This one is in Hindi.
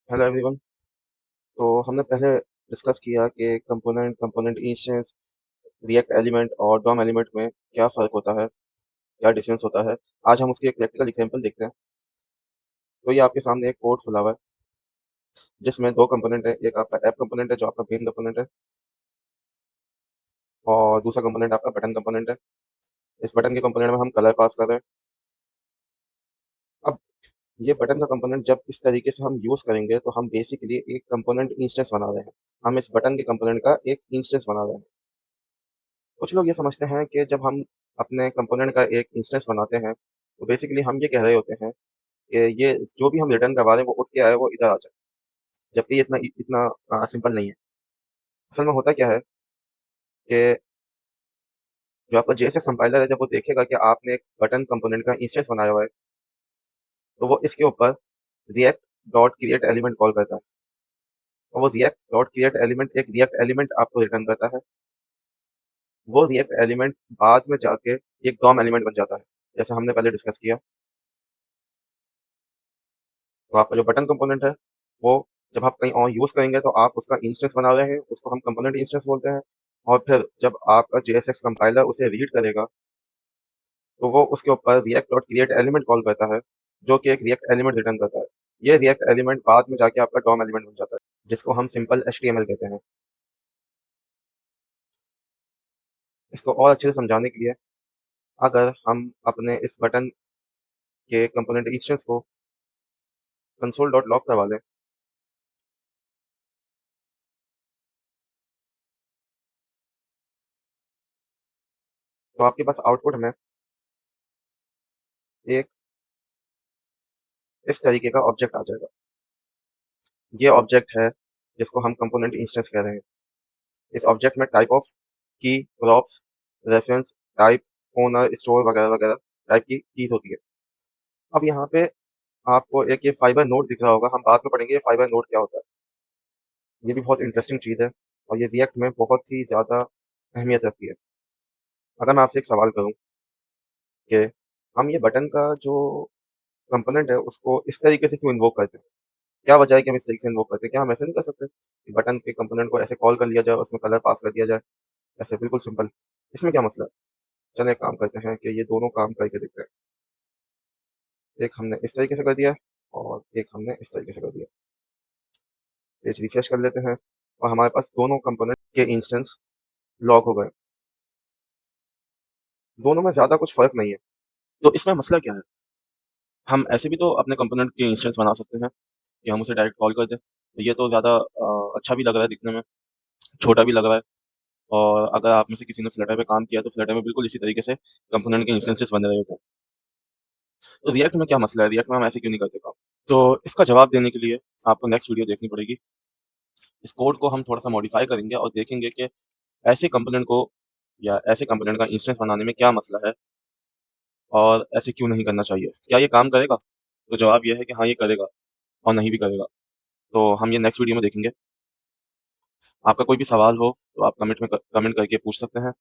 Hello everyone. तो हमने पहले डिस्कस किया कि component component instance react element और डॉम एलिमेंट में क्या फ़र्क होता है, क्या डिफरेंस होता है। आज हम उसकी एक प्रैक्टिकल एग्जांपल देखते हैं। तो ये आपके सामने एक कोड खुला हुआ है जिसमें दो कंपोनेंट है। एक आपका ऐप कंपोनेंट है जो आपका मेन कंपोनेंट है, और दूसरा कंपोनेंट आपका बटन कंपोनेंट है। इस बटन के कंपोनेंट में हम कलर पास कर रहे हैं। अब ये बटन का कंपोनेंट जब इस तरीके से हम यूज़ करेंगे तो हम बेसिकली एक कंपोनेंट इंस्टेंस बना रहे हैं। हम इस बटन के कंपोनेंट का एक इंस्टेंस बना रहे हैं। कुछ लोग ये समझते हैं कि जब हम अपने कंपोनेंट का एक इंस्टेंस बनाते हैं तो बेसिकली हम ये कह रहे होते हैं कि ये जो भी हम रिटर्न करवा रहे हैं वो उठ के आए, वो इधर आ जाए। जबकि ये इतना इतना सिंपल नहीं है। असल में होता क्या है कि जो आपका जेएसएक्स कंपाइलर है, जब वो देखेगा कि आपने एक बटन कंपोनेंट का इंस्टेंस बनाया हुआ है, तो वो इसके ऊपर react dot create element call करता है। और वो रिएक्ट डॉट क्रिएट एलिमेंट एक रिएक्ट एलिमेंट आपको रिटर्न करता है। वो रिएक्ट एलिमेंट बाद में जाके एक डॉम एलिमेंट बन जाता है, जैसे हमने पहले डिस्कस किया। तो आपका जो बटन कंपोनेंट है वो जब आप कहीं और यूज़ करेंगे तो आप उसका इंस्टेंस बना रहे हैं, उसको हम कंपोनेंट इंस्टेंस बोलते हैं। और फिर जब आपका जेएसएक्स कंपाइलर उसे रीड करेगा तो वो उसके ऊपर react dot create element call करता है, जो कि एक रिएक्ट एलिमेंट रिटर्न करता है। ये रिएक्ट एलिमेंट बाद में जाके आपका डॉम एलिमेंट बन जाता है, जिसको हम सिंपल एचटीएमएल कहते हैं। इसको और अच्छे से समझाने के लिए, अगर हम अपने इस बटन के कंपोनेंट इंस्टेंस को कंसोल डॉट लॉग करवा लें, तो आपके पास आउटपुट में एक इस तरीके का ऑब्जेक्ट आ जाएगा। ये ऑब्जेक्ट है जिसको हम कंपोनेंट इंस्टेंस कह रहे हैं। इस ऑब्जेक्ट में टाइप ऑफ की, props, reference, type, owner, store वगैरह वगैरह टाइप की कीज होती है। अब यहाँ पे आपको एक ये फाइबर नोड दिख रहा होगा। हम बाद में पढ़ेंगे ये फाइबर नोड क्या होता है। ये भी बहुत इंटरेस्टिंग चीज़ है और ये रिएक्ट में बहुत ही ज़्यादा अहमियत रखती है। अगर मैं आपसे एक सवाल करूँ कि हम ये बटन का जो कंपोनेंट है उसको इस तरीके से क्यों इन्वोक करते हैं, क्या वजह है कि हम इस तरीके से इन्वोक करते हैं? क्या हम ऐसे नहीं कर सकते कि बटन के कंपोनेंट को ऐसे कॉल कर लिया जाए, उसमें कलर पास कर दिया जाए, ऐसे बिल्कुल सिंपल? इसमें क्या मसला है? चलिए एक काम करते हैं कि ये दोनों काम करके देखते हैं। एक हमने इस तरीके से कर दिया है और एक हमने इस तरीके से कर दिया। पेज रिफ्रेश कर लेते हैं और हमारे पास दोनों कंपोनेंट के इंस्टेंस लॉग हो गए। दोनों में ज़्यादा कुछ फ़र्क नहीं है। तो इसमें मसला क्या है? हम ऐसे भी तो अपने कंपोनेंट के इंस्टेंस बना सकते हैं कि हम उसे डायरेक्ट कॉल कर दें। ये तो ज़्यादा अच्छा भी लग रहा है दिखने में, छोटा भी लग रहा है। और अगर आप में से किसी ने फ्लटर पे काम किया तो फ्लटर में बिल्कुल इसी तरीके से कंपोनेंट के इंस्टेंसेस बने रहे होते हैं। तो रिएक्ट में क्या मसला है? रिएक्ट में हम ऐसे क्यों नहीं करते काम? तो इसका जवाब देने के लिए आपको नेक्स्ट वीडियो देखनी पड़ेगी। इस कोड को हम थोड़ा सा मॉडिफाई करेंगे और देखेंगे कि ऐसे कंपोनेंट को या ऐसे कंपोनेंट का इंस्टेंस बनाने में क्या मसला है और ऐसे क्यों नहीं करना चाहिए। क्या ये काम करेगा? तो जवाब ये है कि हाँ, ये करेगा और नहीं भी करेगा। तो हम ये नेक्स्ट वीडियो में देखेंगे। आपका कोई भी सवाल हो तो आप कमेंट करके पूछ सकते हैं।